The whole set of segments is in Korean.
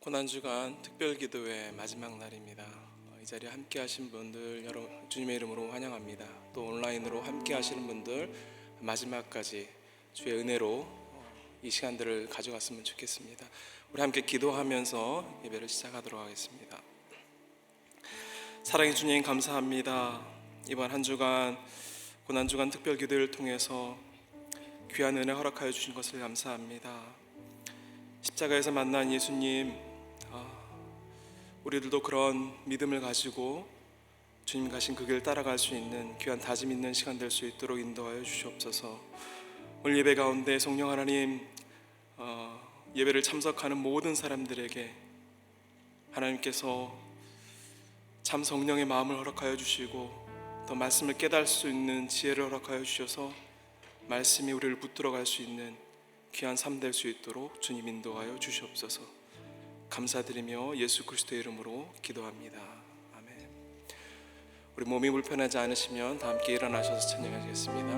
고난주간 특별기도회 마지막 날입니다. 이 자리에 함께 하신 분들 여러분 주님의 이름으로 환영합니다. 또 온라인으로 함께 하시는 분들 마지막까지 주의 은혜로 이 시간들을 가져갔으면 좋겠습니다. 우리 함께 기도하면서 예배를 시작하도록 하겠습니다. 사랑의 주님, 감사합니다. 이번 한 주간 고난주간 특별기도를 통해서 귀한 은혜 허락하여 주신 것을 감사합니다. 십자가에서 만난 예수님, 우리들도 그런 믿음을 가지고 주님 가신 그 길 따라갈 수 있는 귀한 다짐 있는 시간 될 수 있도록 인도하여 주시옵소서. 오늘 예배 가운데 성령 하나님, 예배를 참석하는 모든 사람들에게 하나님께서 참 성령의 마음을 허락하여 주시고 더 말씀을 깨달을 수 있는 지혜를 허락하여 주셔서 말씀이 우리를 붙들어갈 수 있는 귀한 삶 될 수 있도록 주님 인도하여 주시옵소서. 감사드리며 예수 그리스도의 이름으로 기도합니다. 아멘. 우리 몸이 불편하지 않으시면 다 함께 일어나셔서 찬양하시겠습니다.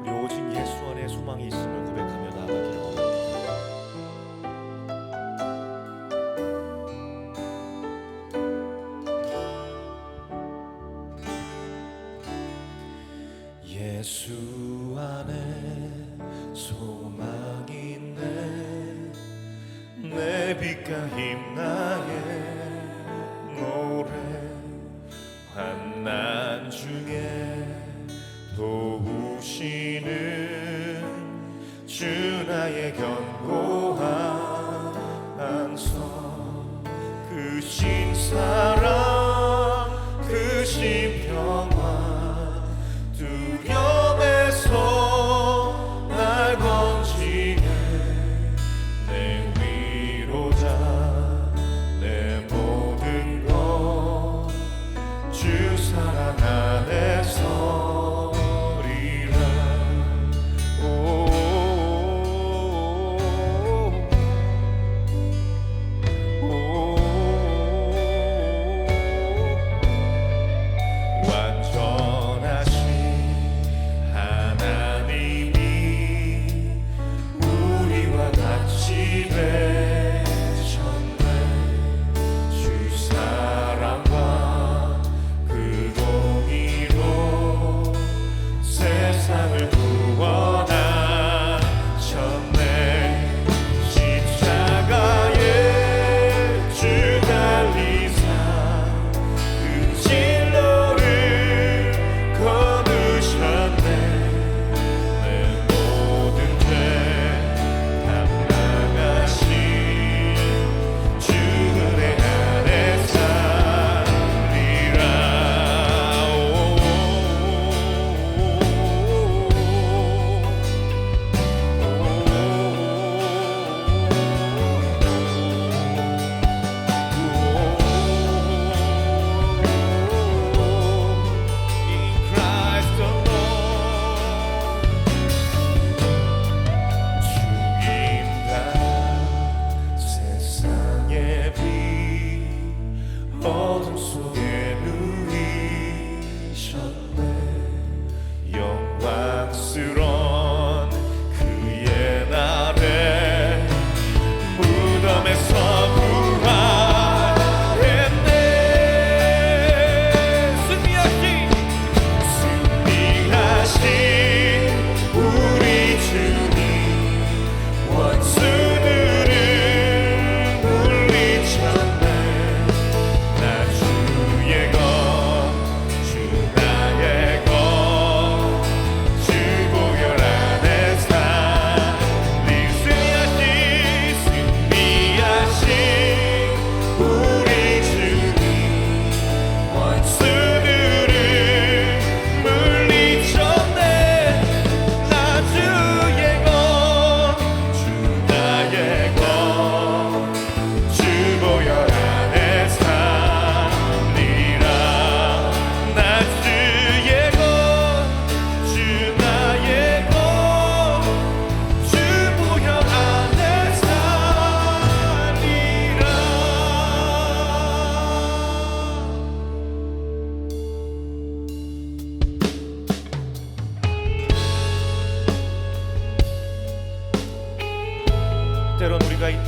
우리 오직 예수 안에 소망이 있음을 고백하며 나아가기를 원합니다. 예수 안에 소망이 있네. 내 빛과 힘 나의 노래. 환난 중에 도우시는 주 나의 견고한 안성. 그 신 사랑 그 신 평화 두려움에서 날 건지네. 내 위로자 내 모든 것 주 사랑 안에서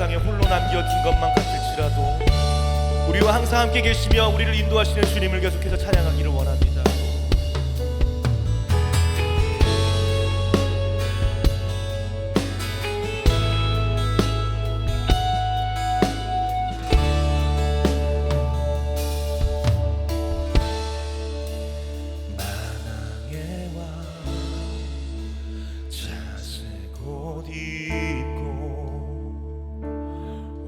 세상에 홀로 남겨진 것만 같을지라도 우리와 항상 함께 계시며 우리를 인도하시는 주님을 계속해서 찬양하기를 원합니다. 만왕의 왕 자색 옷 입고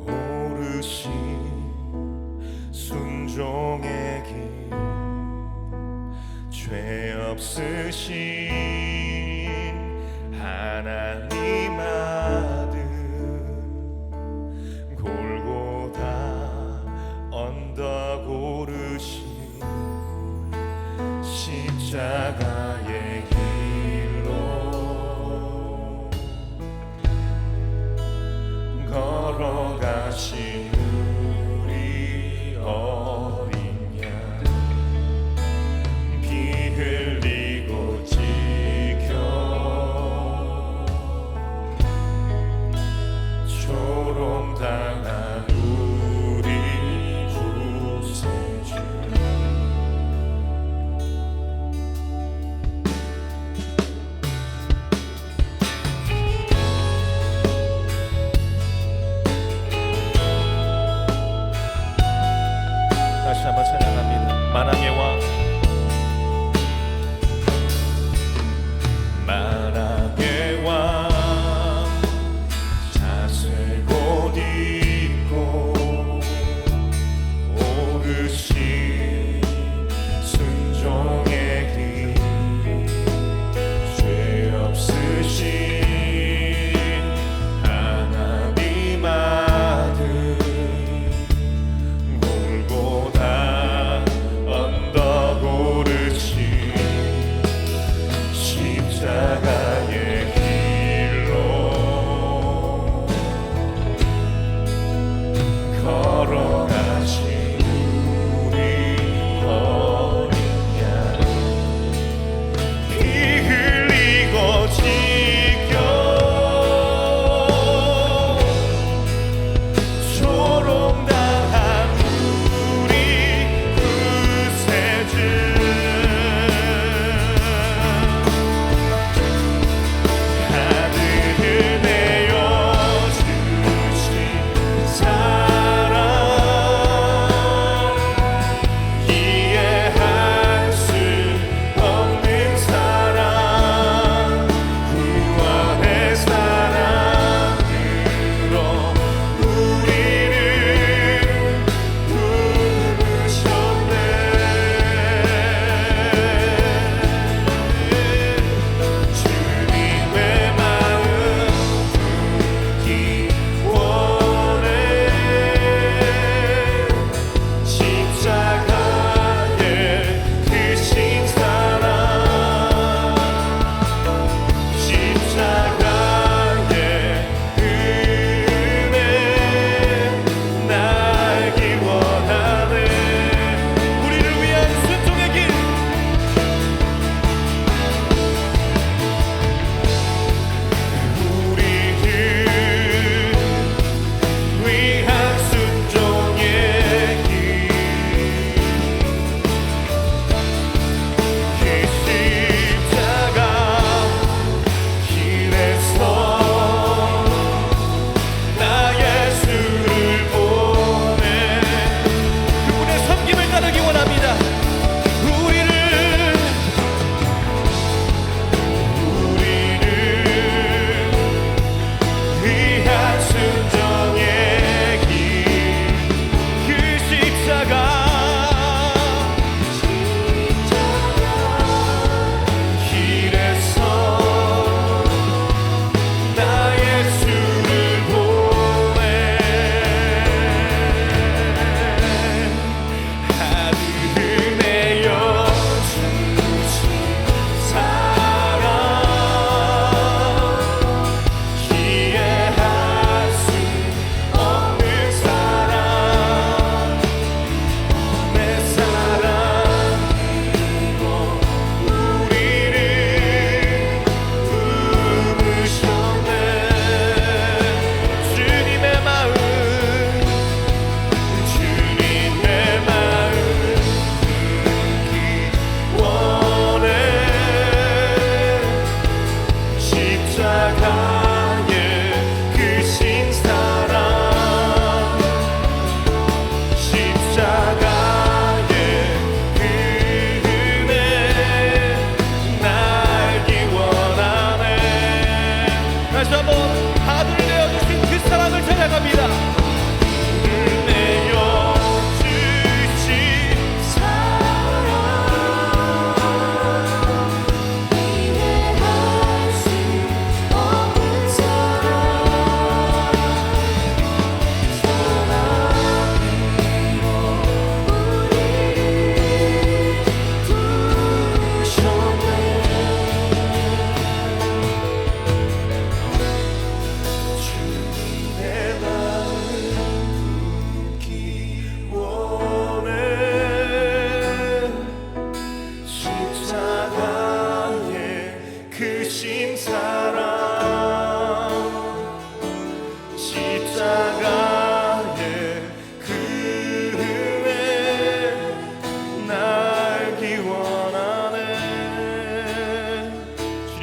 오르신 순종의 길 죄 없으신 하나님 아들 골고다 언덕 오르신 십자가의 길로 걸어가신 우리 어린 양 피 흘리고 지켜 조롱당한 우리 구세주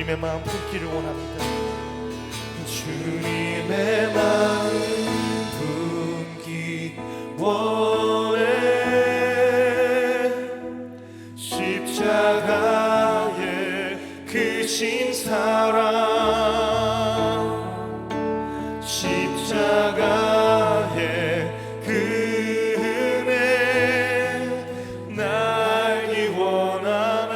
주님의 마음 품기를 원합니다. 주님의 마음 품기 원해. 십자가에 크신 사랑, 십자가에 그 은혜 날기 원하네.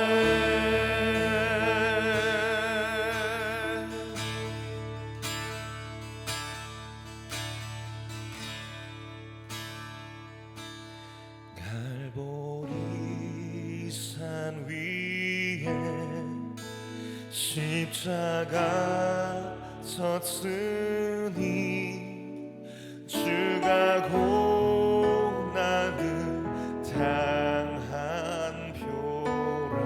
갈보리 산 위에 십자가 섰으니 주가 고난을 당한 표라.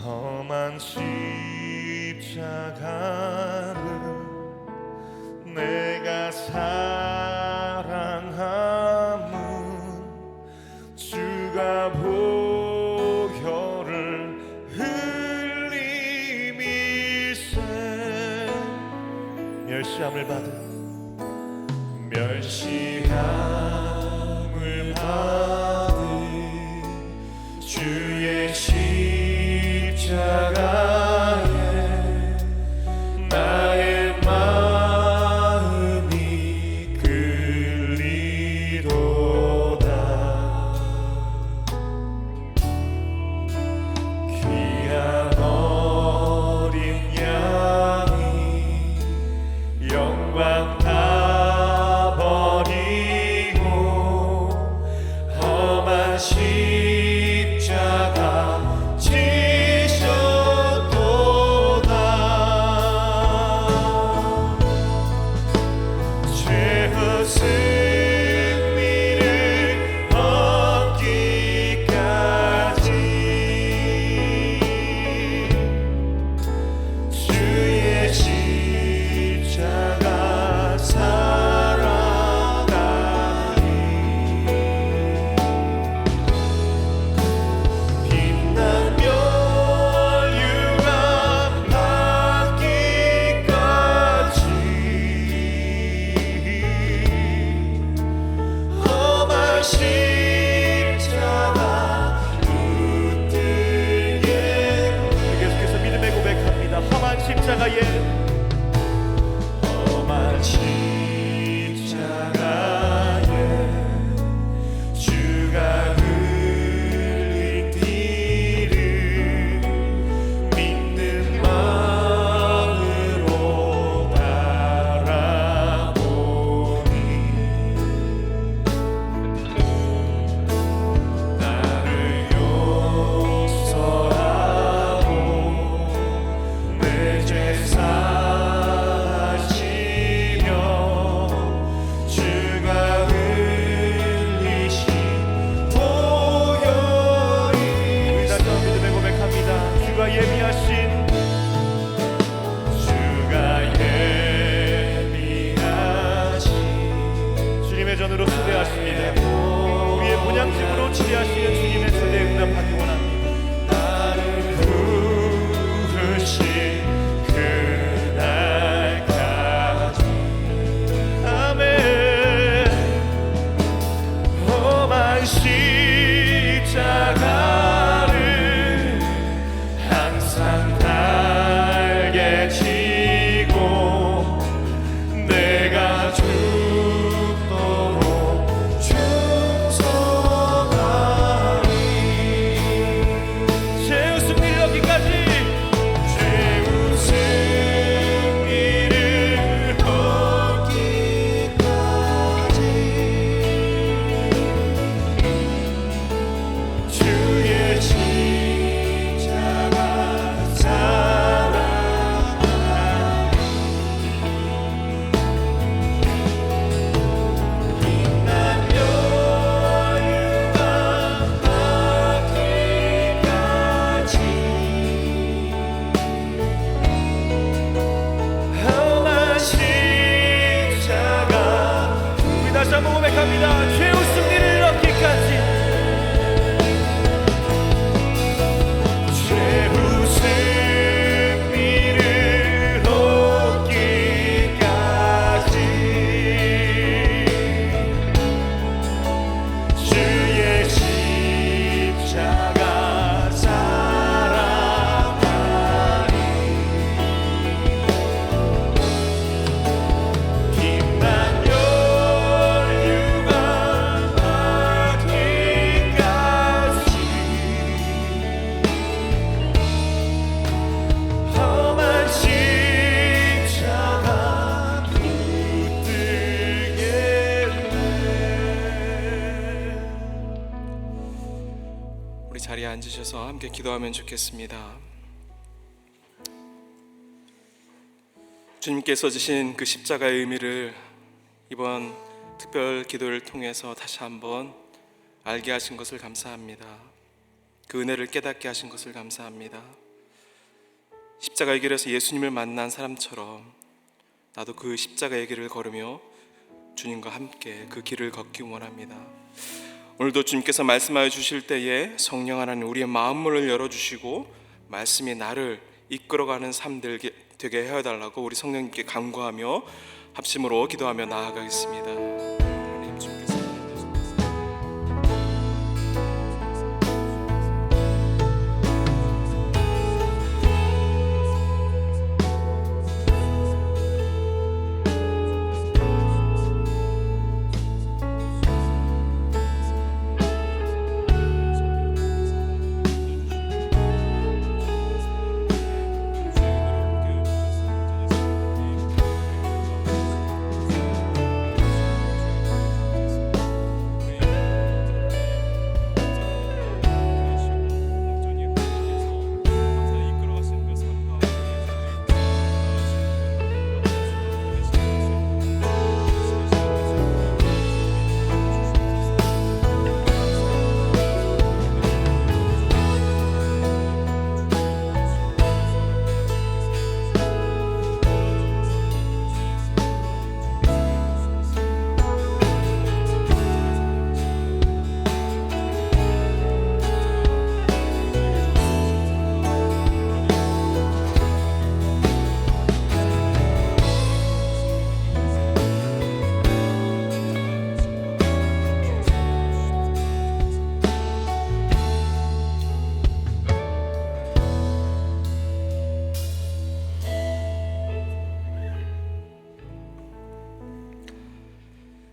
험한 십자가를 내가 사랑함은 주가 보혈을 흘리미세. 멸시함을 받은 멸시함을 받은 주의 십자가에 나의 마음이 끌리도다. 귀한 어린 양이 영광 다 버리고 험한 십자가 지셨도다. 죄의 승리를 얻기까지 주의 십자가 살아가리. 우리 자리에 앉으셔서 함께 기도하면 좋겠습니다. 주님께서 지신 그 십자가의 의미를 이번 특별 기도를 통해서 다시 한번 알게 하신 것을 감사합니다. 그 은혜를 깨닫게 하신 것을 감사합니다. 십자가의 길에서 예수님을 만난 사람처럼 나도 그 십자가의 길을 걸으며 주님과 함께 그 길을 걷기 원합니다. 오늘도 주님께서 말씀하여 주실 때에 성령 하나님 우리의 마음문을 열어주시고 말씀이 나를 이끌어가는 삶 되게 해달라고 우리 성령님께 간구하며 합심으로 기도하며 나아가겠습니다. 하나님 주님께서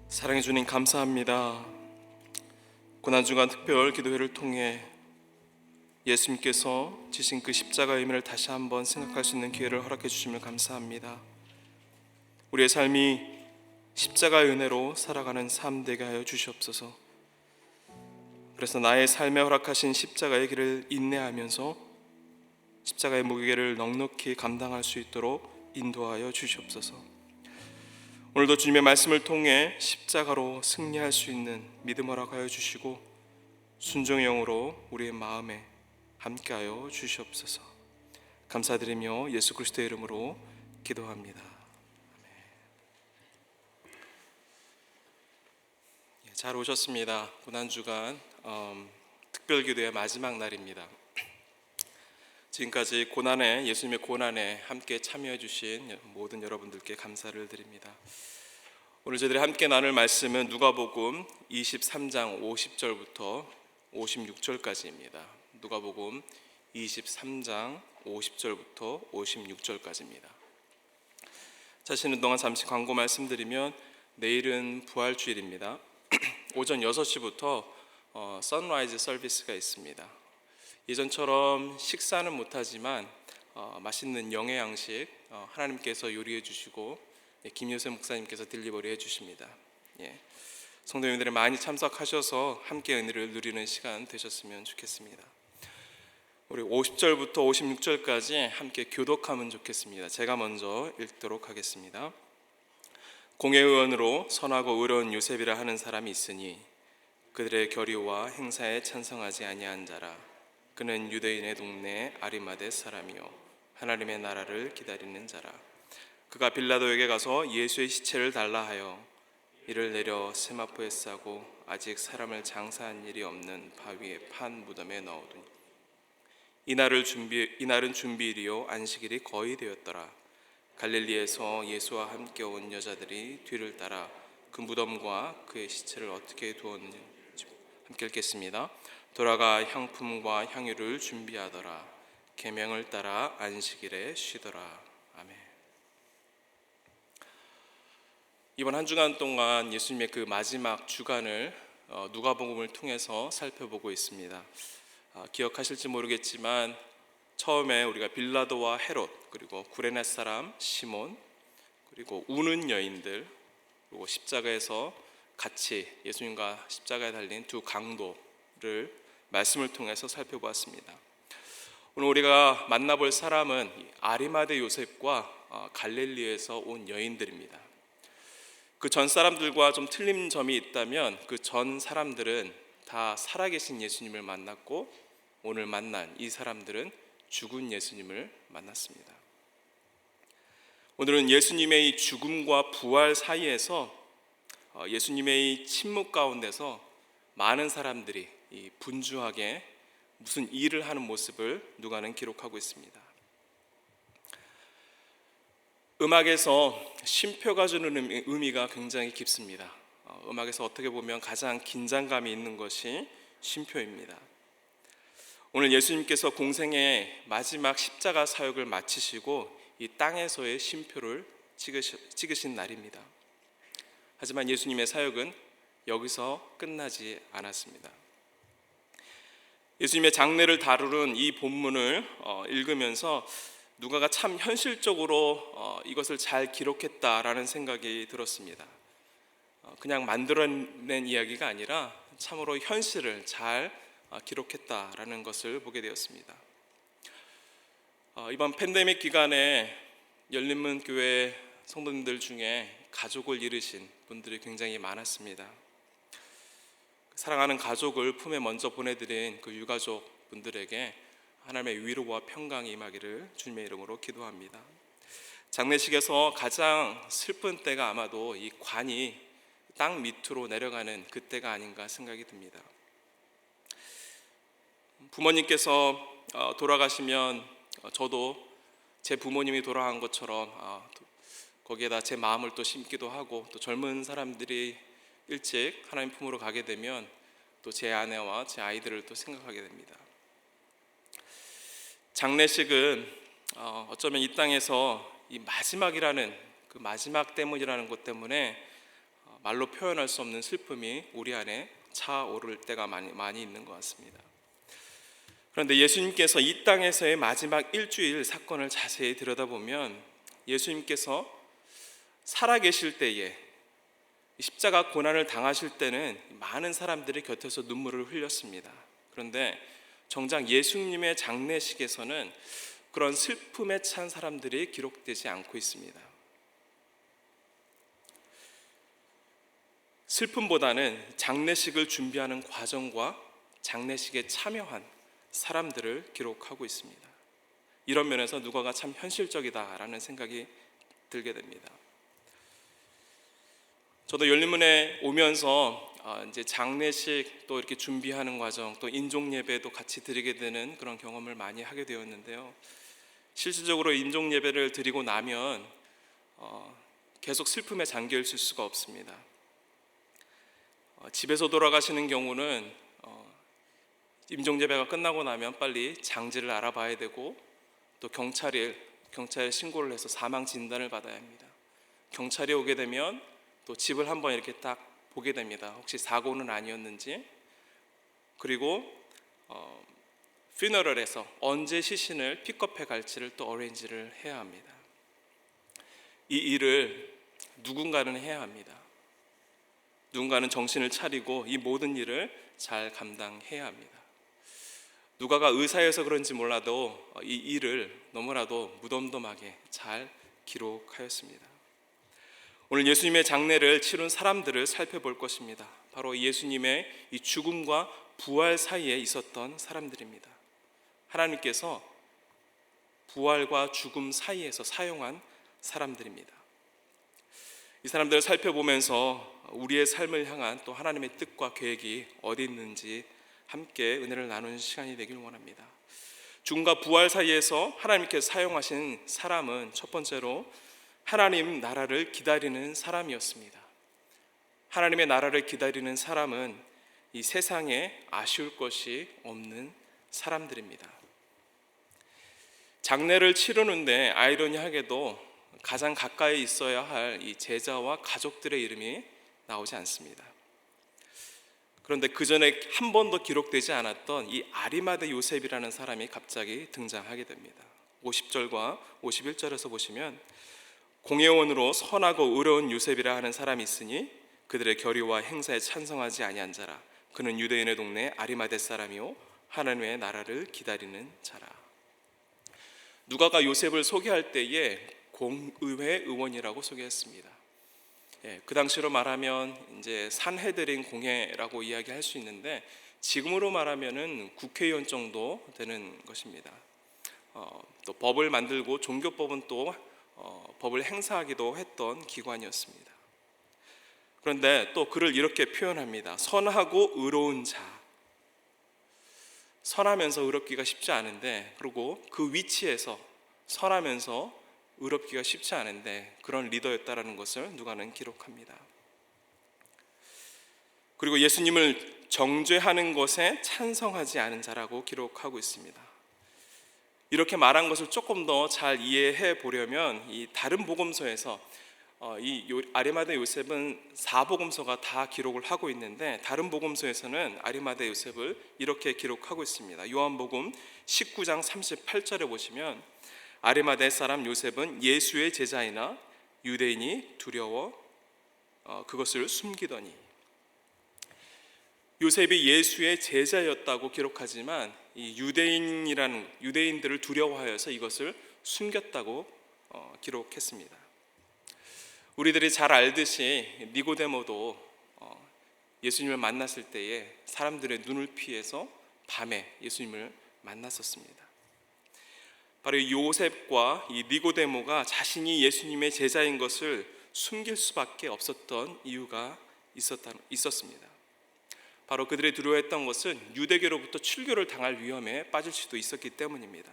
사랑해 주님 감사합니다. 고난주간 특별 기도회를 통해 예수님께서 지신 그 십자가의 의미를 다시 한번 생각할 수 있는 기회를 허락해 주심을 감사합니다. 우리의 삶이 십자가의 은혜로 살아가는 삶 되게 하여 주시옵소서. 그래서 나의 삶에 허락하신 십자가의 길을 인내하면서 십자가의 무게를 넉넉히 감당할 수 있도록 인도하여 주시옵소서. 오늘도 주님의 말씀을 통해 십자가로 승리할 수 있는 믿음 허락하여 주시고 순종의 영으로 우리의 마음에 함께하여 주시옵소서. 감사드리며 예수 그리스도의 이름으로 기도합니다. 잘 오셨습니다. 고난주간 특별기도의 마지막 날입니다. 지금까지 고난에 예수님의 고난에 함께 참여해 주신 모든 여러분들께 감사를 드립니다. 오늘 저희들이 함께 나눌 말씀은 누가복음 23장 50절부터 56절까지입니다. 누가복음 23장 50절부터 56절까지입니다. 자시는 동안 잠시 광고 말씀드리면 내일은 부활주일입니다. 오전 6시부터 선라이즈 서비스가 있습니다. 예전처럼 식사는 못하지만 맛있는 영의 양식 하나님께서 요리해 주시고 김효세 목사님께서 딜리버리 해주십니다. 성도님들이 많이 참석하셔서 함께 은혜를 누리는 시간 되셨으면 좋겠습니다. 우리 50절부터 56절까지 함께 교독하면 좋겠습니다. 제가 먼저 읽도록 하겠습니다. 공회의원으로 선하고 의로운 요셉이라 하는 사람이 있으니 그들의 결의와 행사에 찬성하지 아니한 자라. 그는 유대인의 동네 아리마대 사람이요 하나님의 나라를 기다리는 자라. 그가 빌라도에게 가서 예수의 시체를 달라 하여 이를 내려 세마포에 싸고 아직 사람을 장사한 일이 없는 바위에 판 무덤에 넣어두니 이날은 준비일이요 안식일이 거의 되었더라. 갈릴리에서 예수와 함께 온 여자들이 뒤를 따라 그 무덤과 그의 시체를 어떻게 두었는지 함께 읽겠습니다. 돌아가 향품과 향유를 준비하더라. 계명을 따라 안식일에 쉬더라. 아멘. 이번 한 주간 동안 예수님의 그 마지막 주간을 누가복음을 통해서 살펴보고 있습니다. 기억하실지 모르겠지만 처음에 우리가 빌라도와 헤롯 그리고 구레네 사람 시몬 그리고 우는 여인들 그리고 십자가에서 같이 예수님과 십자가에 달린 두 강도를 말씀을 통해서 살펴보았습니다. 오늘 우리가 만나볼 사람은 아리마대 요셉과 갈릴리에서 온 여인들입니다. 그 전 사람들과 좀 틀린 점이 있다면 그 전 사람들은 다 살아계신 예수님을 만났고 오늘 만난 이 사람들은 죽은 예수님을 만났습니다. 오늘은 예수님의 이 죽음과 부활 사이에서 예수님의 이 침묵 가운데서 많은 사람들이 이 분주하게 무슨 일을 하는 모습을 누가는 기록하고 있습니다. 음악에서 쉼표가 주는 의미가 굉장히 깊습니다. 음악에서 어떻게 보면 가장 긴장감이 있는 것이 쉼표입니다. 오늘 예수님께서 공생의 마지막 십자가 사역을 마치시고 이 땅에서의 쉼표를 찍으신 날입니다. 하지만 예수님의 사역은 여기서 끝나지 않았습니다. 예수님의 장례를 다루는 이 본문을 읽으면서 누가가 참 현실적으로 이것을 잘 기록했다라는 생각이 들었습니다. 그냥 만들어낸 이야기가 아니라 참으로 현실을 잘 기록했다라는 것을 보게 되었습니다. 이번 팬데믹 기간에 열린문교회 성도님들 중에 가족을 잃으신 분들이 굉장히 많았습니다. 사랑하는 가족을 품에 먼저 보내드린 그 유가족 분들에게 하나님의 위로와 평강이 임하기를 주님의 이름으로 기도합니다. 장례식에서 가장 슬픈 때가 아마도 이 관이 땅 밑으로 내려가는 그때가 아닌가 생각이 듭니다. 부모님께서 돌아가시면 저도 제 부모님이 돌아간 것처럼 거기에다 제 마음을 또 심기도 하고, 또 젊은 사람들이 일찍 하나님 품으로 가게 되면 또 제 아내와 제 아이들을 또 생각하게 됩니다. 장례식은 어쩌면 이 땅에서 이 마지막이라는 그 마지막 때문이라는 것 때문에 말로 표현할 수 없는 슬픔이 우리 안에 차오를 때가 많이 있는 것 같습니다. 그런데 예수님께서 이 땅에서의 마지막 일주일 사건을 자세히 들여다보면 예수님께서 살아계실 때에 십자가 고난을 당하실 때는 많은 사람들이 곁에서 눈물을 흘렸습니다. 그런데 정작 예수님의 장례식에서는 그런 슬픔에 찬 사람들이 기록되지 않고 있습니다. 슬픔보다는 장례식을 준비하는 과정과 장례식에 참여한 사람들을 기록하고 있습니다. 이런 면에서 누가가 참 현실적이다라는 생각이 들게 됩니다. 저도 열린문에 오면서 이제 장례식 또 이렇게 준비하는 과정, 또 인종 예배도 같이 드리게 되는 그런 경험을 많이 하게 되었는데요. 실질적으로 인종 예배를 드리고 나면 계속 슬픔에 잠겨 있을 수가 없습니다. 집에서 돌아가시는 경우는 인종 예배가 끝나고 나면 빨리 장지를 알아봐야 되고, 또 경찰에 신고를 해서 사망 진단을 받아야 합니다. 경찰이 오게 되면 또 집을 한번 이렇게 딱 보게 됩니다. 혹시 사고는 아니었는지. 그리고 퓨너럴에서 언제 시신을 픽업해 갈지를 또 어레인지를 해야 합니다. 이 일을 누군가는 해야 합니다. 누군가는 정신을 차리고 이 모든 일을 잘 감당해야 합니다. 누가가 의사여서 그런지 몰라도 이 일을 너무나도 무덤덤하게 잘 기록하였습니다. 오늘 예수님의 장례를 치룬 사람들을 살펴볼 것입니다. 바로 예수님의 이 죽음과 부활 사이에 있었던 사람들입니다. 하나님께서 부활과 죽음 사이에서 사용한 사람들입니다. 이 사람들을 살펴보면서 우리의 삶을 향한 또 하나님의 뜻과 계획이 어디 있는지 함께 은혜를 나누는 시간이 되길 원합니다. 죽음과 부활 사이에서 하나님께서 사용하신 사람은 첫 번째로 하나님 나라를 기다리는 사람이었습니다. 하나님의 나라를 기다리는 사람은 이 세상에 아쉬울 것이 없는 사람들입니다. 장례를 치르는데 아이러니하게도 가장 가까이 있어야 할 이 제자와 가족들의 이름이 나오지 않습니다. 그런데 그 전에 한 번도 기록되지 않았던 이 아리마대 요셉이라는 사람이 갑자기 등장하게 됩니다. 50절과 51절에서 보시면, 공회원으로 선하고 의로운 요셉이라 하는 사람이 있으니 그들의 결의와 행사에 찬성하지 아니한 자라. 그는 유대인의 동네 아리마대 사람이요 하나님의 나라를 기다리는 자라. 누가가 요셉을 소개할 때에 공의회 의원이라고 소개했습니다. 그 당시로 말하면 이제 산헤드린 공회라고 이야기할 수 있는데, 지금으로 말하면은 국회의원 정도 되는 것입니다. 또 법을 만들고 종교법은 또 법을 행사하기도 했던 기관이었습니다. 그런데 또 그를 이렇게 표현합니다. 선하고 의로운 자. 선하면서 의롭기가 쉽지 않은데, 그리고 그 위치에서 선하면서 의롭기가 쉽지 않은데 그런 리더였다라는 것을 누가는 기록합니다. 그리고 예수님을 정죄하는 것에 찬성하지 않은 자라고 기록하고 있습니다. 이렇게 말한 것을 조금 더 잘 이해해 보려면 이 다른 복음서에서 이 아리마대 요셉은 4복음서가 다 기록을 하고 있는데, 다른 복음서에서는 아리마대 요셉을 이렇게 기록하고 있습니다. 요한복음 19장 38절에 보시면 아리마대 사람 요셉은 예수의 제자이나 유대인이 두려워 그것을 숨기더니, 요셉이 예수의 제자였다고 기록하지만 이 유대인들을 두려워하여서 이것을 숨겼다고 기록했습니다. 우리들이 잘 알듯이 니고데모도 예수님을 만났을 때에 사람들의 눈을 피해서 밤에 예수님을 만났었습니다. 바로 이 요셉과 이 니고데모가 자신이 예수님의 제자인 것을 숨길 수밖에 없었던 이유가 있었습니다. 바로 그들이 두려워했던 것은 유대교로부터 출교를 당할 위험에 빠질 수도 있었기 때문입니다.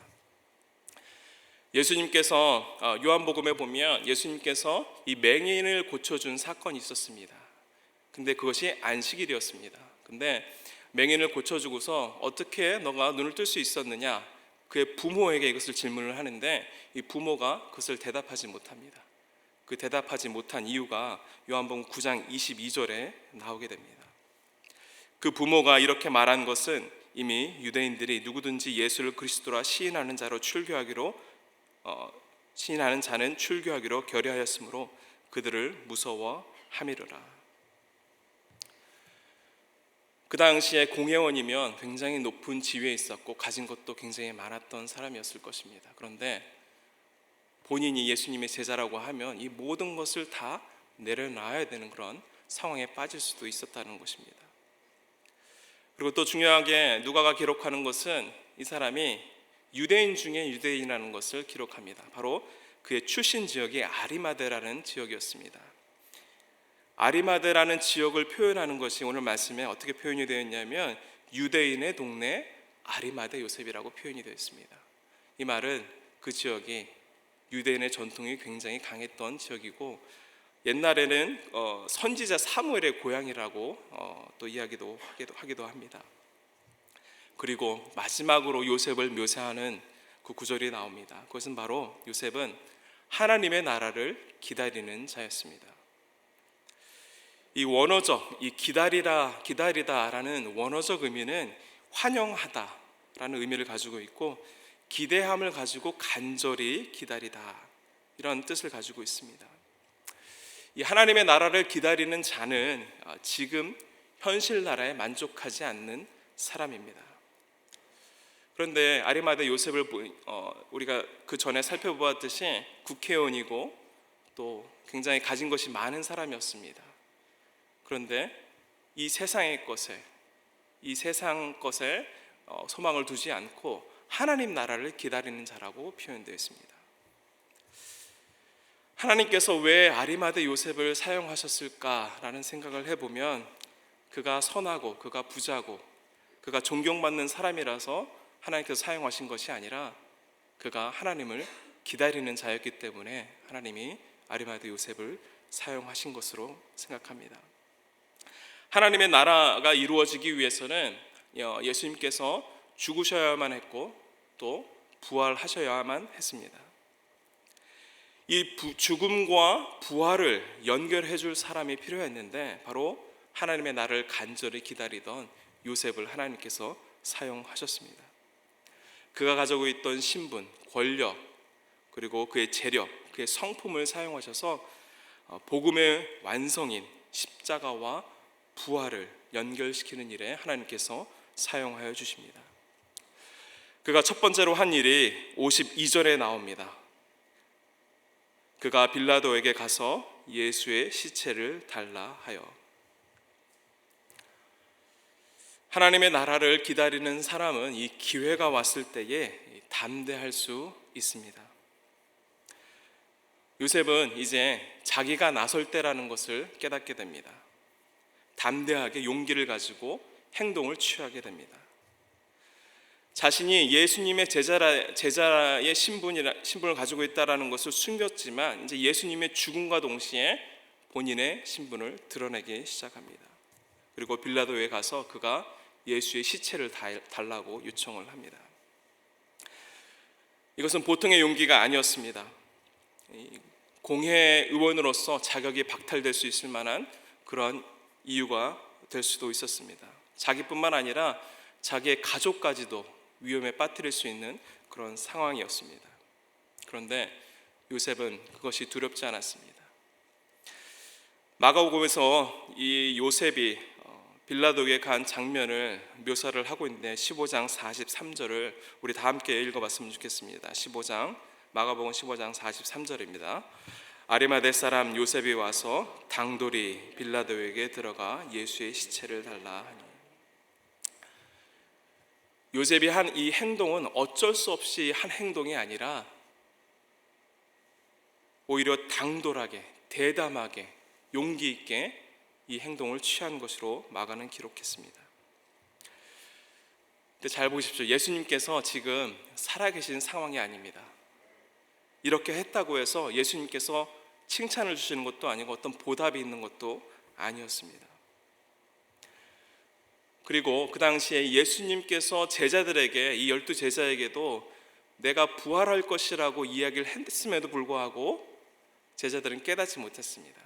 예수님께서 요한복음에 보면 예수님께서 이 맹인을 고쳐준 사건이 있었습니다. 근데 그것이 안식일이었습니다. 근데 맹인을 고쳐주고서 어떻게 너가 눈을 뜰 수 있었느냐, 그의 부모에게 이것을 질문을 하는데 이 부모가 그것을 대답하지 못합니다. 그 대답하지 못한 이유가 요한복음 9장 22절에 나오게 됩니다. 그 부모가 이렇게 말한 것은 이미 유대인들이 누구든지 예수를 그리스도라 시인하는 자는 출교하기로 결의하였으므로 그들을 무서워함이로라. 그 당시에 공회원이면 굉장히 높은 지위에 있었고 가진 것도 굉장히 많았던 사람이었을 것입니다. 그런데 본인이 예수님의 제자라고 하면 이 모든 것을 다 내려놔야 되는 그런 상황에 빠질 수도 있었다는 것입니다. 그리고 또 중요하게 누가가 기록하는 것은 이 사람이 유대인 중에 유대인이라는 것을 기록합니다. 바로 그의 출신 지역이 아리마대라는 지역이었습니다. 아리마대라는 지역을 표현하는 것이 오늘 말씀에 어떻게 표현이 되어 있냐면 유대인의 동네 아리마대 요셉이라고 표현이 되어 있습니다. 이 말은 그 지역이 유대인의 전통이 굉장히 강했던 지역이고, 옛날에는 선지자 사무엘의 고향이라고 또 이야기도 하기도 합니다. 그리고 마지막으로 요셉을 묘사하는 그 구절이 나옵니다. 그것은 바로 요셉은 하나님의 나라를 기다리는 자였습니다. 이 원어적, 이 기다리다라는 원어적 의미는 환영하다라는 의미를 가지고 있고, 기대함을 가지고 간절히 기다리다, 이런 뜻을 가지고 있습니다. 이 하나님의 나라를 기다리는 자는 지금 현실 나라에 만족하지 않는 사람입니다. 그런데 아리마대 요셉을 우리가 그 전에 살펴보았듯이 국회의원이고 또 굉장히 가진 것이 많은 사람이었습니다. 그런데 이 세상 것에 소망을 두지 않고 하나님 나라를 기다리는 자라고 표현되어 있습니다. 하나님께서 왜 아리마대 요셉을 사용하셨을까라는 생각을 해보면, 그가 선하고 그가 부자고 그가 존경받는 사람이라서 하나님께서 사용하신 것이 아니라 그가 하나님을 기다리는 자였기 때문에 하나님이 아리마대 요셉을 사용하신 것으로 생각합니다. 하나님의 나라가 이루어지기 위해서는 예수님께서 죽으셔야만 했고 또 부활하셔야만 했습니다. 이 죽음과 부활을 연결해 줄 사람이 필요했는데, 바로 하나님의 나라를 간절히 기다리던 요셉을 하나님께서 사용하셨습니다. 그가 가지고 있던 신분, 권력, 그리고 그의 재력, 그의 성품을 사용하셔서 복음의 완성인 십자가와 부활을 연결시키는 일에 하나님께서 사용하여 주십니다. 그가 첫 번째로 한 일이 52절에 나옵니다. 그가 빌라도에게 가서 예수의 시체를 달라 하여. 하나님의 나라를 기다리는 사람은 이 기회가 왔을 때에 담대할 수 있습니다. 요셉은 이제 자기가 나설 때라는 것을 깨닫게 됩니다. 담대하게 용기를 가지고 행동을 취하게 됩니다. 자신이 예수님의 제자의 신분을 가지고 있다는 것을 숨겼지만 이제 예수님의 죽음과 동시에 본인의 신분을 드러내기 시작합니다. 그리고 빌라도에 가서 그가 예수의 시체를 달라고 요청을 합니다. 이것은 보통의 용기가 아니었습니다. 공회의원으로서 자격이 박탈될 수 있을 만한 그런 이유가 될 수도 있었습니다. 자기뿐만 아니라 자기의 가족까지도 위험에 빠뜨릴 수 있는 그런 상황이었습니다. 그런데 요셉은 그것이 두렵지 않았습니다. 마가복음에서 이 요셉이 빌라도에게 간 장면을 묘사를 하고 있는데 15장 43절을 우리 다 함께 읽어봤으면 좋겠습니다. 마가복음 15장 43절입니다. 아리마대 사람 요셉이 와서 당돌이 빌라도에게 들어가 예수의 시체를 달라 하니. 요셉이 한 이 행동은 어쩔 수 없이 한 행동이 아니라 오히려 당돌하게, 대담하게, 용기 있게 이 행동을 취한 것으로 마가는 기록했습니다. 근데 잘 보십시오. 예수님께서 지금 살아계신 상황이 아닙니다. 이렇게 했다고 해서 예수님께서 칭찬을 주시는 것도 아니고 어떤 보답이 있는 것도 아니었습니다. 그리고 그 당시에 예수님께서 제자들에게, 이 12제자에게도 내가 부활할 것이라고 이야기를 했음에도 불구하고 제자들은 깨닫지 못했습니다.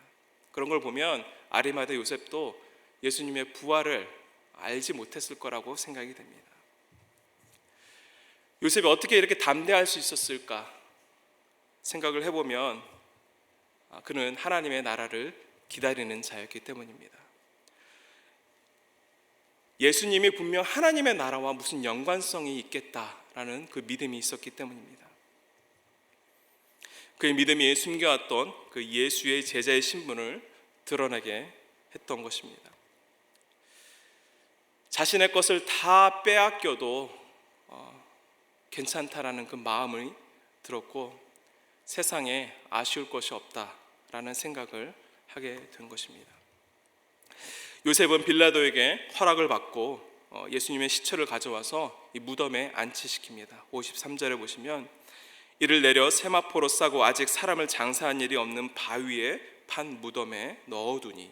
그런 걸 보면 아리마대 요셉도 예수님의 부활을 알지 못했을 거라고 생각이 됩니다. 요셉이 어떻게 이렇게 담대할 수 있었을까 생각을 해보면 그는 하나님의 나라를 기다리는 자였기 때문입니다. 예수님이 분명 하나님의 나라와 무슨 연관성이 있겠다라는 그 믿음이 있었기 때문입니다. 그의 믿음이 숨겨왔던 그 예수의 제자의 신분을 드러내게 했던 것입니다. 자신의 것을 다 빼앗겨도 괜찮다라는 그 마음이 들었고 세상에 아쉬울 것이 없다라는 생각을 하게 된 것입니다. 요셉은 빌라도에게 허락을 받고 예수님의 시체를 가져와서 이 무덤에 안치시킵니다. 53절에 보시면 이를 내려 세마포로 싸고 아직 사람을 장사한 일이 없는 바위에 판 무덤에 넣어두니.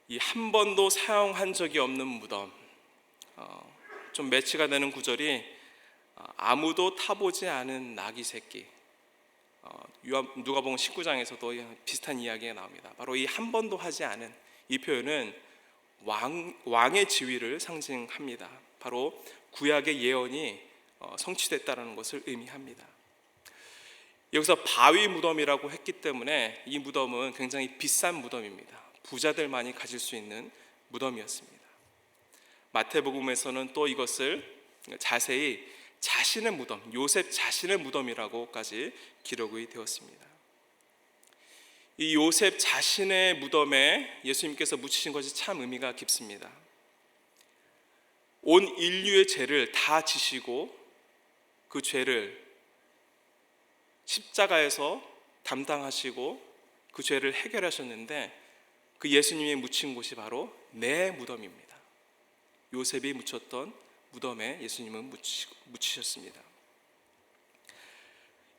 이 한 번도 사용한 적이 없는 무덤, 좀 매치가 되는 구절이 아무도 타보지 않은 나귀 새끼. 누가복음 19장에서도 비슷한 이야기가 나옵니다. 바로 이 한 번도 하지 않은 이 표현은 왕의 지위를 상징합니다. 바로 구약의 예언이 성취됐다는 것을 의미합니다. 여기서 바위 무덤이라고 했기 때문에 이 무덤은 굉장히 비싼 무덤입니다. 부자들만이 가질 수 있는 무덤이었습니다. 마태복음에서는 또 이것을 자세히 자신의 무덤, 요셉 자신의 무덤이라고까지 기록이 되었습니다. 이 요셉 자신의 무덤에 예수님께서 묻히신 것이 참 의미가 깊습니다. 온 인류의 죄를 다 지시고 그 죄를 십자가에서 담당하시고 그 죄를 해결하셨는데 그 예수님이 묻힌 곳이 바로 내 무덤입니다. 요셉이 묻혔던 무덤에 예수님은 묻히셨습니다.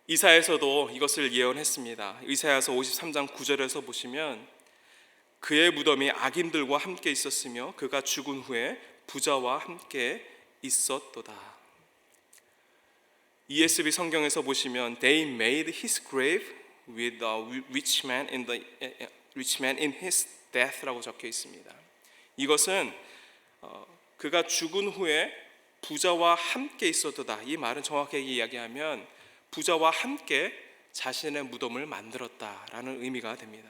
이사야서도 이것을 예언했습니다. 이사야서 53장 9절에서 보시면 그의 무덤이 악인들과 함께 있었으며 그가 죽은 후에 부자와 함께 있었도다. ESV 성경에서 보시면 They made his grave with a rich man in his death라고 적혀 있습니다. 이것은 그가 죽은 후에 부자와 함께 있었도다. 이 말은 정확하게 이야기하면 부자와 함께 자신의 무덤을 만들었다라는 의미가 됩니다.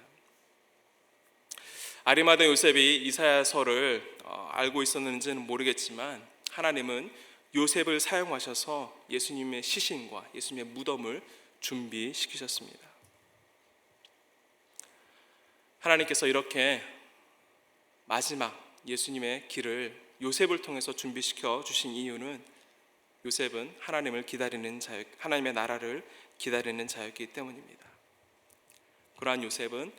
아리마다 요셉이 이사야서를 알고 있었는지는 모르겠지만 하나님은 요셉을 사용하셔서 예수님의 시신과 예수님의 무덤을 준비시키셨습니다. 하나님께서 이렇게 마지막 예수님의 길을 요셉을 통해서 준비시켜 주신 이유는 요셉은 하나님을 기다리는 자였, 하나님의 나라를 기다리는 자였기 때문입니다. 그러한 요셉은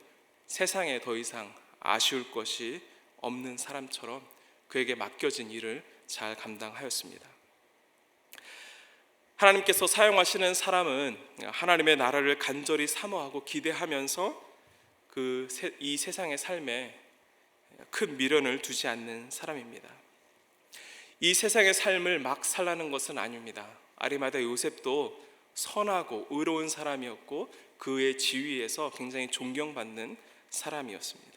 세상에 더 이상 아쉬울 것이 없는 사람처럼 그에게 맡겨진 일을 잘 감당하였습니다. 하나님께서 사용하시는 사람은 하나님의 나라를 간절히 사모하고 기대하면서 이 세상의 삶에 큰 미련을 두지 않는 사람입니다. 이 세상의 삶을 막 살라는 것은 아닙니다. 아리마다 요셉도 선하고 의로운 사람이었고 그의 지위에서 굉장히 존경받는 사람이었습니다.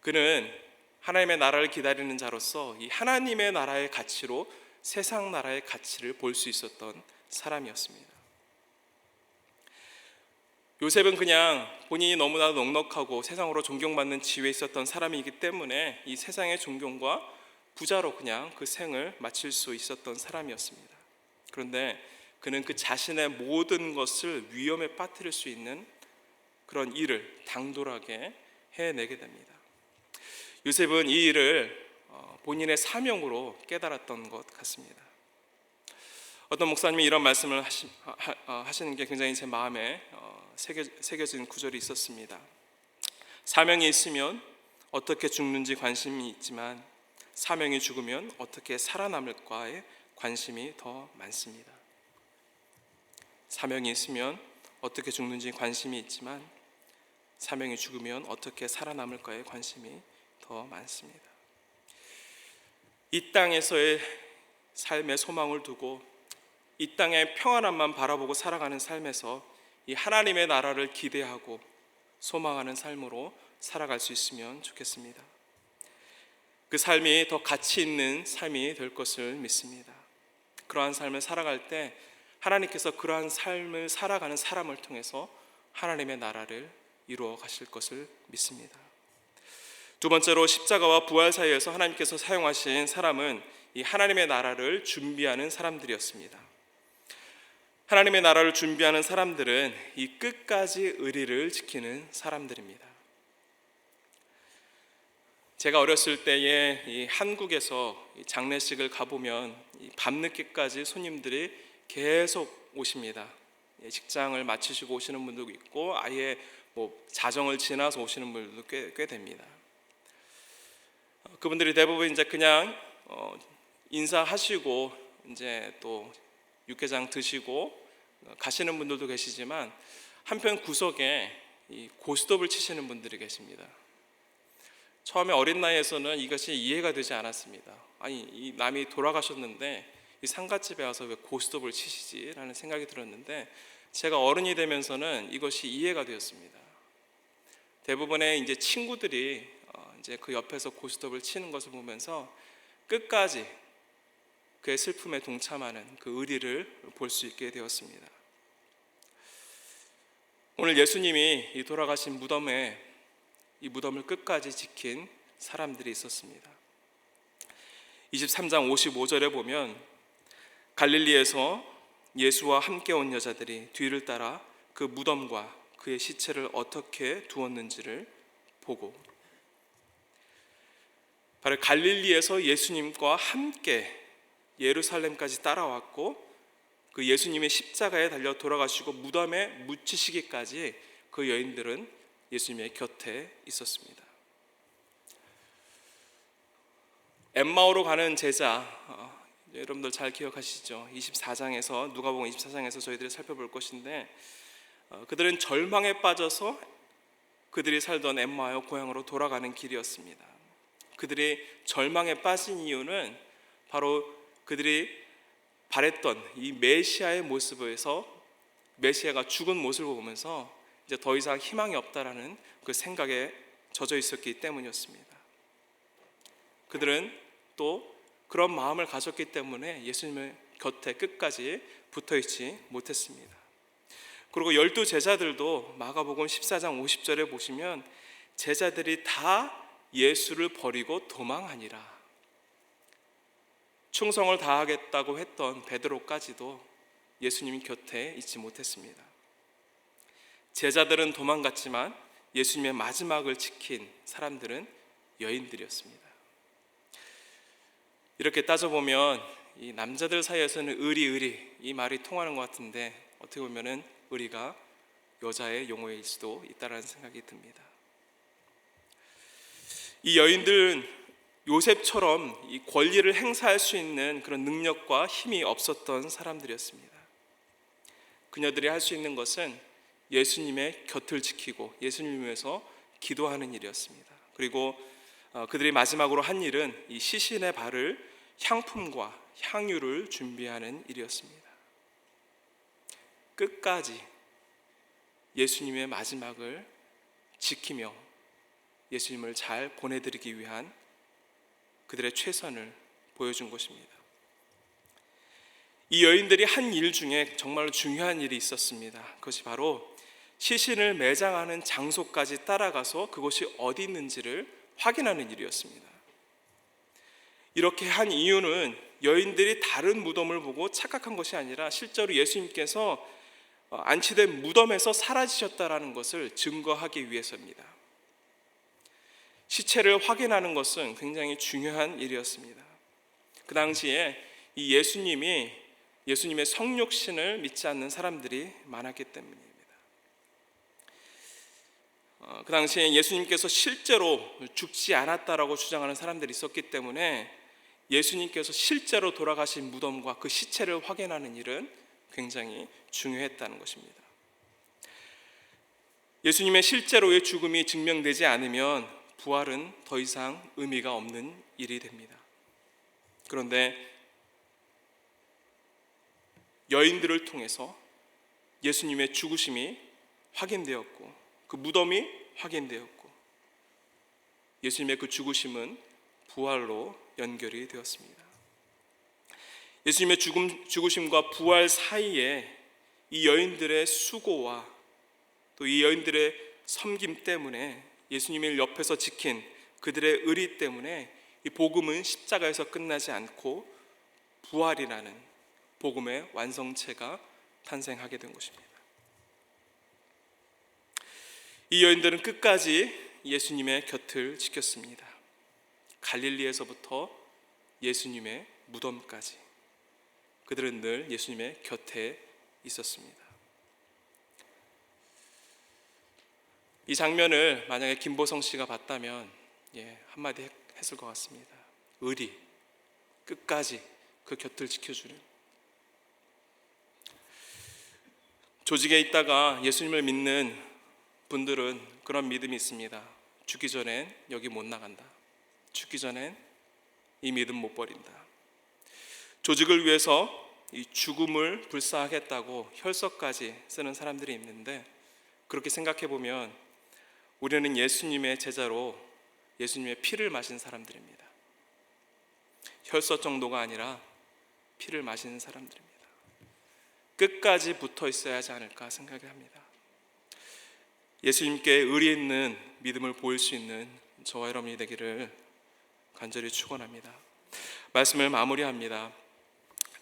그는 하나님의 나라를 기다리는 자로서 이 하나님의 나라의 가치로 세상 나라의 가치를 볼 수 있었던 사람이었습니다. 요셉은 그냥 본인이 너무나 넉넉하고 세상으로 존경받는 지위에 있었던 사람이기 때문에 이 세상의 존경과 부자로 그냥 그 생을 마칠 수 있었던 사람이었습니다. 그런데 그는 그 자신의 모든 것을 위험에 빠뜨릴 수 있는 그런 일을 당돌하게 해내게 됩니다. 요셉은 이 일을 본인의 사명으로 깨달았던 것 같습니다. 어떤 목사님이 이런 말씀을 하시는 게 굉장히 제 마음에 새겨진 구절이 있었습니다. 사명이 있으면 어떻게 죽는지 관심이 있지만 사명이 죽으면 어떻게 살아남을까에 관심이 더 많습니다. 사명이 있으면 어떻게 죽는지 관심이 있지만 사명이 죽으면 어떻게 살아남을까에 관심이 더 많습니다. 이 땅에서의 삶의 소망을 두고 이 땅의 평안함만 바라보고 살아가는 삶에서 이 하나님의 나라를 기대하고 소망하는 삶으로 살아갈 수 있으면 좋겠습니다. 그 삶이 더 가치 있는 삶이 될 것을 믿습니다. 그러한 삶을 살아갈 때 하나님께서 그러한 삶을 살아가는 사람을 통해서 하나님의 나라를 이루어 가실 것을 믿습니다. 두 번째로 십자가와 부활 사이에서 하나님께서 사용하신 사람은 이 하나님의 나라를 준비하는 사람들이었습니다. 하나님의 나라를 준비하는 사람들은 이 끝까지 의리를 지키는 사람들입니다. 제가 어렸을 때에 이 한국에서 장례식을 가보면 밤늦게까지 손님들이 계속 오십니다. 직장을 마치시고 오시는 분도 있고 아예 자정을 지나서 오시는 분들도 꽤 됩니다. 그분들이 대부분 이제 그냥 인사하시고 이제 또 육개장 드시고 가시는 분들도 계시지만 한편 구석에 이 고스톱을 치시는 분들이 계십니다. 처음에 어린 나이에서는 이것이 이해가 되지 않았습니다. 아니 이 남이 돌아가셨는데 이 상갓집에 와서 왜 고스톱을 치시지라는 생각이 들었는데 제가 어른이 되면서는 이것이 이해가 되었습니다. 대부분의 이제 친구들이 이제 그 옆에서 고스톱을 치는 것을 보면서 끝까지 그의 슬픔에 동참하는 그 의리를 볼 수 있게 되었습니다. 오늘 예수님이 이 돌아가신 무덤에 이 무덤을 끝까지 지킨 사람들이 있었습니다. 23장 55절에 보면 갈릴리에서 예수와 함께 온 여자들이 뒤를 따라 그 무덤과 그의 시체를 어떻게 두었는지를 보고, 바로 갈릴리에서 예수님과 함께 예루살렘까지 따라왔고 그 예수님의 십자가에 달려 돌아가시고 무덤에 묻히시기까지 그 여인들은 예수님의 곁에 있었습니다. 엠마오로 가는 제자, 여러분들 잘 기억하시죠? 24장에서 누가복음 24장에서 저희들이 살펴볼 것인데 그들은 절망에 빠져서 그들이 살던 엠마오 고향으로 돌아가는 길이었습니다. 그들이 절망에 빠진 이유는 바로 그들이 바랬던 이 메시아의 모습에서 메시아가 죽은 모습을 보면서 이제 더 이상 희망이 없다라는 그 생각에 젖어 있었기 때문이었습니다. 그들은 또 그런 마음을 가졌기 때문에 예수님의 곁에 끝까지 붙어 있지 못했습니다. 그리고 12 제자들도 마가복음 14장 50절에 보시면 제자들이 다 예수를 버리고 도망하니라. 충성을 다하겠다고 했던 베드로까지도 예수님 곁에 있지 못했습니다. 제자들은 도망갔지만 예수님의 마지막을 지킨 사람들은 여인들이었습니다. 이렇게 따져보면 이 남자들 사이에서는 의리 이 말이 통하는 것 같은데, 어떻게 보면은 의리가 여자의 용어일 수도 있다라는 생각이 듭니다. 이 여인들은 요셉처럼 이 권리를 행사할 수 있는 그런 능력과 힘이 없었던 사람들이었습니다. 그녀들이 할 수 있는 것은 예수님의 곁을 지키고 예수님을 위해서 기도하는 일이었습니다. 그리고 그들이 마지막으로 한 일은 이 시신의 발을 향품과 향유를 준비하는 일이었습니다. 끝까지 예수님의 마지막을 지키며 예수님을 잘 보내드리기 위한 그들의 최선을 보여준 것입니다. 이 여인들이 한 일 중에 정말로 중요한 일이 있었습니다. 그것이 바로 시신을 매장하는 장소까지 따라가서 그곳이 어디 있는지를 확인하는 일이었습니다. 이렇게 한 이유는 여인들이 다른 무덤을 보고 착각한 것이 아니라 실제로 예수님께서 안치된 무덤에서 사라지셨다라는 것을 증거하기 위해서입니다. 시체를 확인하는 것은 굉장히 중요한 일이었습니다. 그 당시에 이 예수님의 성육신을 믿지 않는 사람들이 많았기 때문입니다. 그 당시에 예수님께서 실제로 죽지 않았다라고 주장하는 사람들이 있었기 때문에 예수님께서 실제로 돌아가신 무덤과 그 시체를 확인하는 일은 굉장히 중요했다는 것입니다. 예수님의 실제로의 죽음이 증명되지 않으면 부활은 더 이상 의미가 없는 일이 됩니다. 그런데 여인들을 통해서 예수님의 죽으심이 확인되었고 그 무덤이 확인되었고 예수님의 그 죽으심은 부활로 연결이 되었습니다. 예수님의 죽으심과 부활 사이에 이 여인들의 수고와 또 이 여인들의 섬김 때문에 예수님을 옆에서 지킨 그들의 의리 때문에 이 복음은 십자가에서 끝나지 않고 부활이라는 복음의 완성체가 탄생하게 된 것입니다. 이 여인들은 끝까지 예수님의 곁을 지켰습니다. 갈릴리에서부터 예수님의 무덤까지 그들은 늘 예수님의 곁에 있었습니다. 이 장면을 만약에 김보성 씨가 봤다면 한마디 했을 것 같습니다. 의리, 끝까지 그 곁을 지켜주는. 조직에 있다가 예수님을 믿는 분들은 그런 믿음이 있습니다. 죽기 전엔 여기 못 나간다. 죽기 전엔 이 믿음 못 버린다. 조직을 위해서 이 죽음을 불사하겠다고 혈서까지 쓰는 사람들이 있는데, 그렇게 생각해 보면 우리는 예수님의 제자로 예수님의 피를 마신 사람들입니다. 혈서 정도가 아니라 피를 마시는 사람들입니다. 끝까지 붙어 있어야 하지 않을까 생각을 합니다. 예수님께 의리 있는 믿음을 보일 수 있는 저와 여러분이 되기를 간절히 축원합니다. 말씀을 마무리합니다.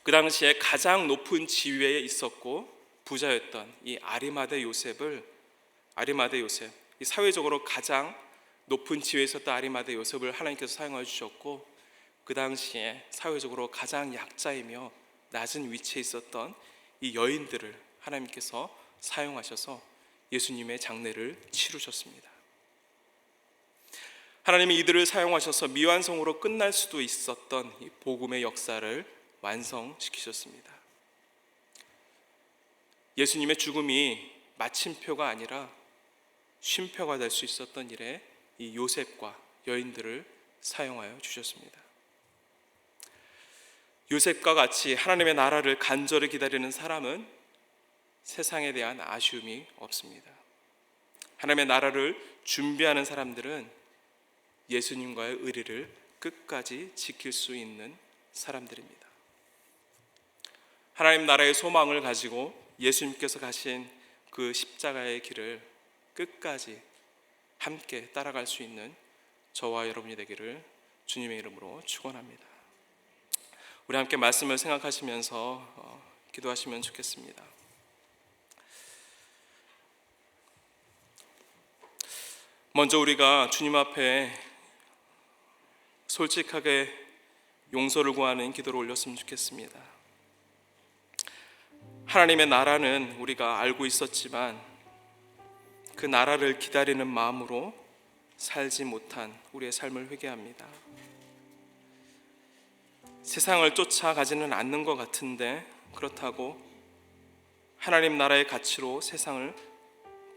그 당시에 가장 높은 지위에 있었고 부자였던 이 아리마대 요셉, 이 사회적으로 가장 높은 지위에 있었던 아리마대 요셉을 하나님께서 사용하여 주셨고, 그 당시에 사회적으로 가장 약자이며 낮은 위치에 있었던 이 여인들을 하나님께서 사용하셔서 예수님의 장례를 치르셨습니다. 하나님이 이들을 사용하셔서 미완성으로 끝날 수도 있었던 이 복음의 역사를 완성시키셨습니다. 예수님의 죽음이 마침표가 아니라 쉼표가 될 수 있었던 일에 이 요셉과 여인들을 사용하여 주셨습니다. 요셉과 같이 하나님의 나라를 간절히 기다리는 사람은 세상에 대한 아쉬움이 없습니다. 하나님의 나라를 준비하는 사람들은 예수님과의 의리를 끝까지 지킬 수 있는 사람들입니다. 하나님 나라의 소망을 가지고 예수님께서 가신 그 십자가의 길을 끝까지 함께 따라갈 수 있는 저와 여러분이 되기를 주님의 이름으로 축원합니다. 우리 함께 말씀을 생각하시면서 기도하시면 좋겠습니다. 먼저 우리가 주님 앞에 솔직하게 용서를 구하는 기도를 올렸으면 좋겠습니다. 하나님의 나라는 우리가 알고 있었지만 그 나라를 기다리는 마음으로 살지 못한 우리의 삶을 회개합니다. 세상을 쫓아가지는 않는 것 같은데 그렇다고 하나님 나라의 가치로 세상을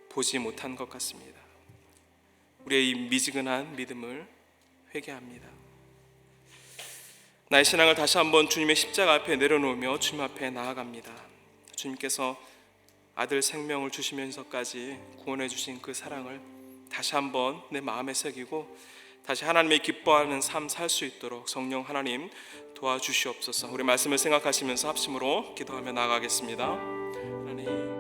보지 못한 것 같습니다. 우리의 이 미지근한 믿음을 회개합니다. 나의 신앙을 다시 한번 주님의 십자가 앞에 내려놓으며 주님 앞에 나아갑니다. 주님께서 아들 생명을 주시면서까지 구원해 주신 그 사랑을 다시 한번 내 마음에 새기고 다시 하나님의 기뻐하는 삶 살 수 있도록 성령 하나님 도와주시옵소서. 우리 말씀을 생각하시면서 합심으로 기도하며 나아가겠습니다. 하나님,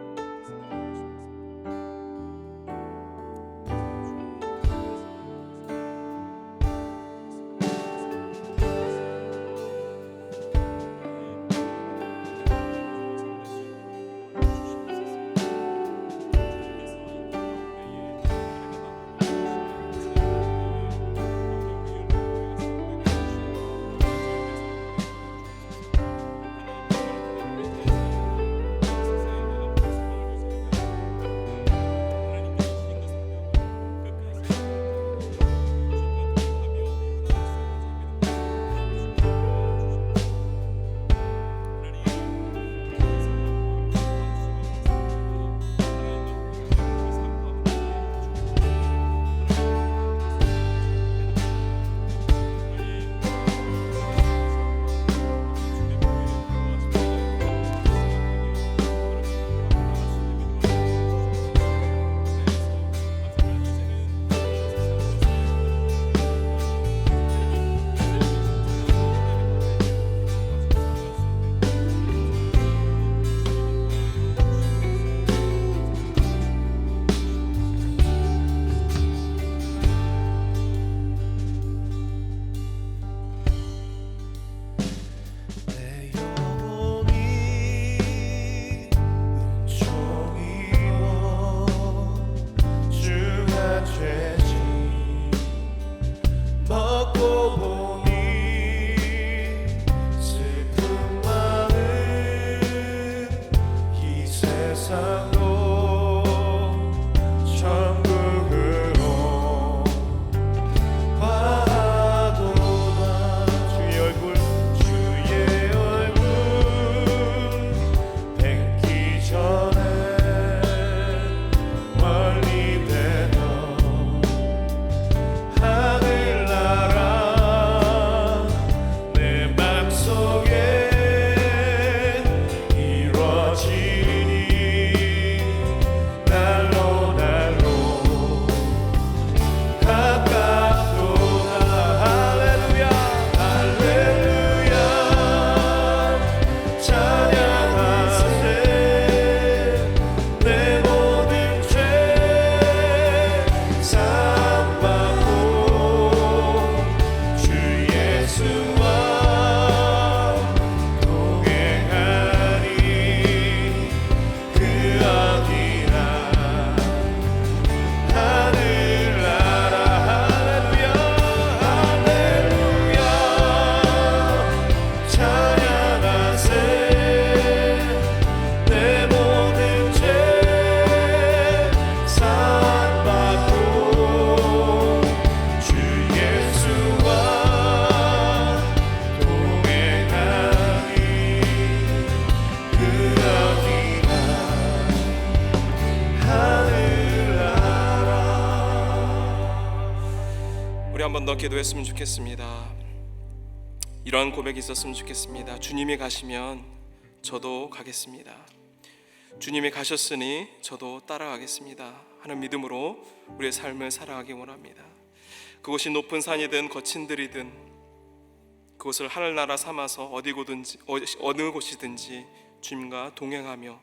우리 한 번 더 기도했으면 좋겠습니다. 이러한 고백이 있었으면 좋겠습니다. 주님이 가시면 저도 가겠습니다. 주님이 가셨으니 저도 따라가겠습니다 하는 믿음으로 우리의 삶을 살아가기 원합니다. 그곳이 높은 산이든 거친 들이든 그곳을 하늘나라 삼아서 어느 곳이든지 주님과 동행하며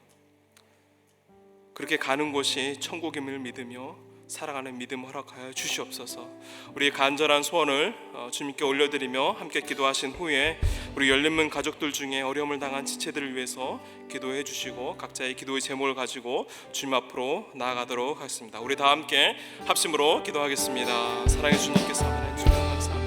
그렇게 가는 곳이 천국임을 믿으며 살아가는 믿음 허락하여 주시옵소서. 우리의 간절한 소원을 주님께 올려드리며 함께 기도하신 후에 우리 열린문 가족들 중에 어려움을 당한 지체들을 위해서 기도해 주시고 각자의 기도의 제목을 가지고 주님 앞으로 나아가도록 하겠습니다. 우리 다 함께 합심으로 기도하겠습니다. 사랑해 주님께서 하나님 주님